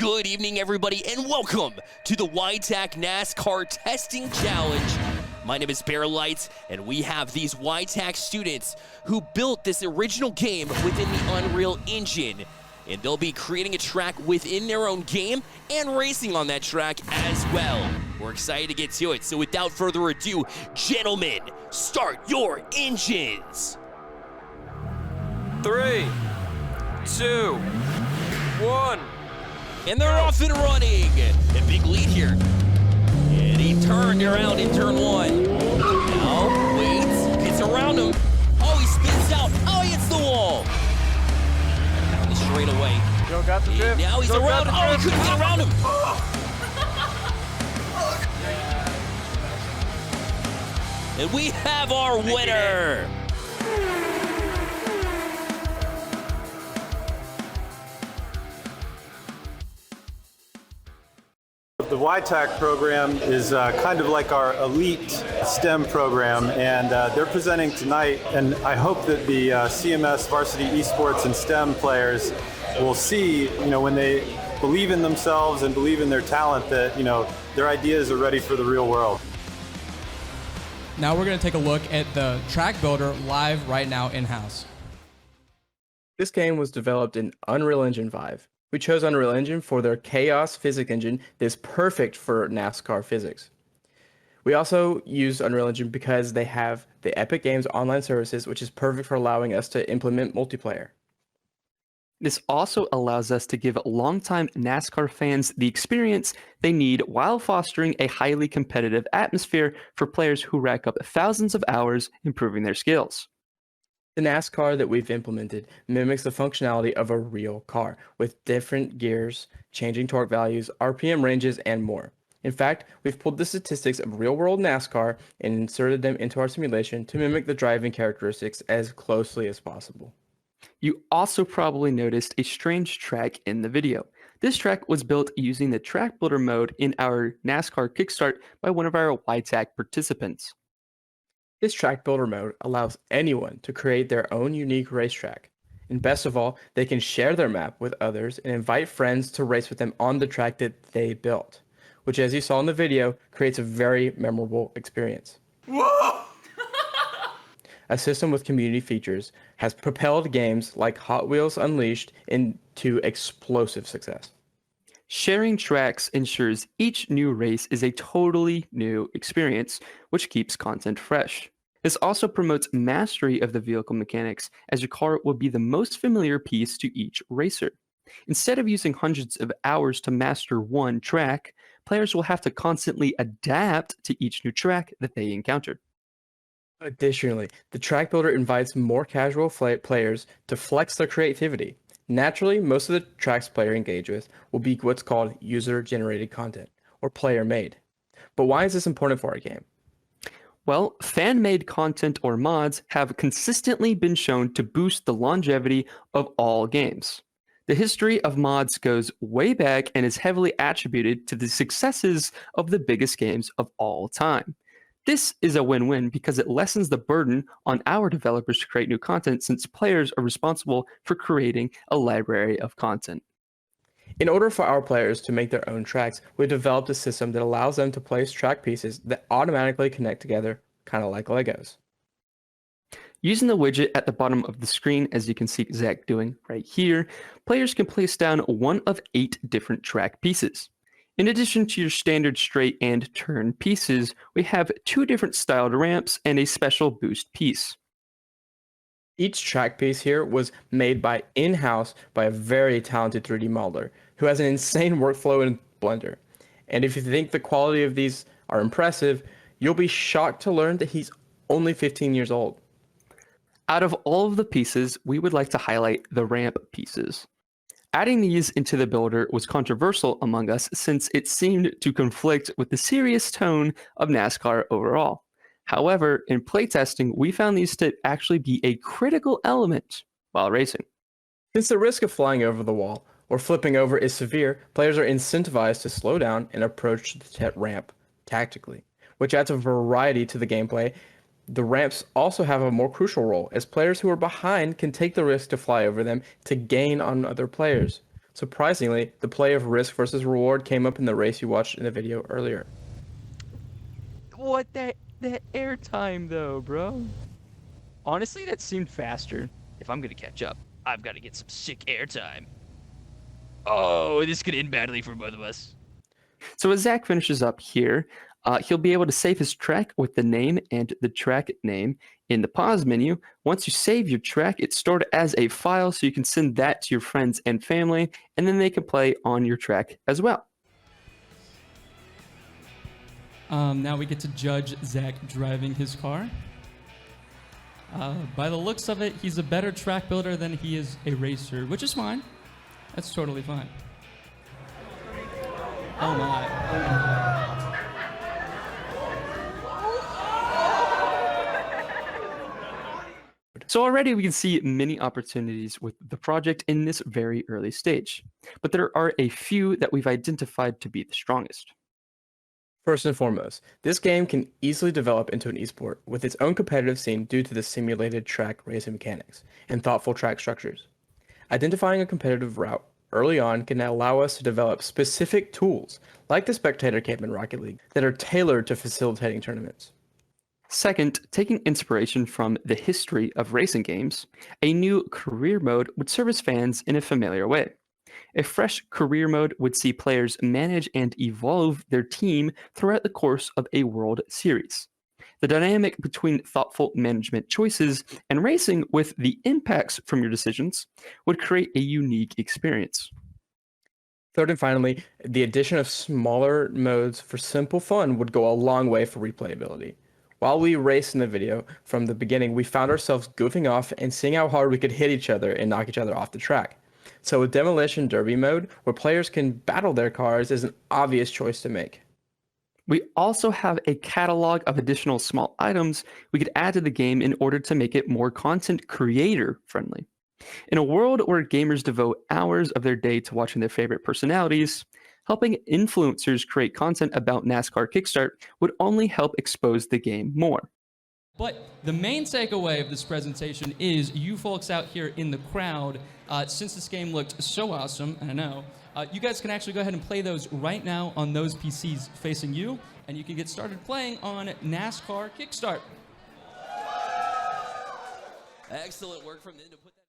Good evening, everybody, and welcome to the YTAC NASCAR Testing Challenge. My name is Bear Lights, and we have these YTAC students who built this original game within the Unreal Engine. And they'll be creating a track within their own game and racing on that track as well. We're excited to get to it, so without further ado, gentlemen, start your engines. 3, 2, 1. And they're off and running. A big lead here. And he turned around in turn one. Now, waits, gets around him. Oh, he spins out. Oh, he hits the wall. Down the straightaway. Joe got the drift. Now he's around. Oh, he couldn't get around him. And we have our winner. The YTAC program is kind of like our elite STEM program, and they're presenting tonight, and I hope that the CMS varsity esports and STEM players will see, when they believe in themselves and believe in their talent, that, their ideas are ready for the real world. Now we're going to take a look at the track builder live right now in-house. This game was developed in Unreal Engine 5. We chose Unreal Engine for their chaos physics engine that is perfect for NASCAR physics. We also used Unreal Engine because they have the Epic Games online services, which is perfect for allowing us to implement multiplayer. This also allows us to give longtime NASCAR fans the experience they need while fostering a highly competitive atmosphere for players who rack up thousands of hours improving their skills. The NASCAR that we've implemented mimics the functionality of a real car, with different gears, changing torque values, RPM ranges, and more. In fact, we've pulled the statistics of real-world NASCAR and inserted them into our simulation to mimic the driving characteristics as closely as possible. You also probably noticed a strange track in the video. This track was built using the track builder mode in our NASCAR Kickstart by one of our YTAC participants. This track builder mode allows anyone to create their own unique racetrack. And best of all, they can share their map with others and invite friends to race with them on the track that they built, which, as you saw in the video, creates a very memorable experience. Whoa! A system with community features has propelled games like Hot Wheels Unleashed into explosive success. Sharing tracks ensures each new race is a totally new experience, which keeps content fresh. This also promotes mastery of the vehicle mechanics, as your car will be the most familiar piece to each racer. Instead of using hundreds of hours to master one track, players will have to constantly adapt to each new track that they encounter. Additionally, the track builder invites more casual players to flex their creativity. Naturally, most of the tracks players engage with will be what's called user-generated content, or player-made. But why is this important for our game? Well, fan-made content or mods have consistently been shown to boost the longevity of all games. The history of mods goes way back and is heavily attributed to the successes of the biggest games of all time. This is a win-win because it lessens the burden on our developers to create new content, since players are responsible for creating a library of content. In order for our players to make their own tracks, we developed a system that allows them to place track pieces that automatically connect together, kind of like Legos. Using the widget at the bottom of the screen, as you can see Zach doing right here, players can place down one of 8 different track pieces. In addition to your standard straight and turn pieces, we have 2 different styled ramps and a special boost piece. Each track piece here was made in-house by a very talented 3D modeler who has an insane workflow in Blender. And if you think the quality of these are impressive, you'll be shocked to learn that he's only 15 years old. Out of all of the pieces, we would like to highlight the ramp pieces. Adding these into the builder was controversial among us, since it seemed to conflict with the serious tone of NASCAR overall. However, in playtesting, we found these to actually be a critical element while racing. Since the risk of flying over the wall or flipping over is severe, players are incentivized to slow down and approach the ramp tactically, which adds a variety to the gameplay. The ramps also have a more crucial role, as players who are behind can take the risk to fly over them to gain on other players. Surprisingly, the play of risk versus reward came up in the race you watched in the video earlier. What that airtime though, bro? Honestly, that seemed faster. If I'm gonna catch up, I've got to get some sick airtime. Oh, this could end badly for both of us. So as Zach finishes up here, he'll be able to save his track with the name and the track name in the pause menu. Once you save your track, it's stored as a file, so you can send that to your friends and family, and then they can play on your track as well. Now we get to judge Zach driving his car. By the looks of it, he's a better track builder than he is a racer, which is fine. That's totally fine. Oh my. So already we can see many opportunities with the project in this very early stage, but there are a few that we've identified to be the strongest. First and foremost, this game can easily develop into an esport with its own competitive scene due to the simulated track racing mechanics and thoughtful track structures. Identifying a competitive route early on can allow us to develop specific tools, like the spectator camp in Rocket League, that are tailored to facilitating tournaments. Second, taking inspiration from the history of racing games, a new career mode would serve as fans in a familiar way. A fresh career mode would see players manage and evolve their team throughout the course of a World Series. The dynamic between thoughtful management choices and racing with the impacts from your decisions would create a unique experience. Third and finally, the addition of smaller modes for simple fun would go a long way for replayability. While we raced in the video, from the beginning, we found ourselves goofing off and seeing how hard we could hit each other and knock each other off the track. So a demolition derby mode where players can battle their cars is an obvious choice to make. We also have a catalog of additional small items we could add to the game in order to make it more content creator friendly. In a world where gamers devote hours of their day to watching their favorite personalities, helping influencers create content about NASCAR Kickstart would only help expose the game more. But the main takeaway of this presentation is you folks out here in the crowd, since this game looked so awesome, I know, you guys can actually go ahead and play those right now on those PCs facing you, and you can get started playing on NASCAR Kickstart. Excellent work from them to put that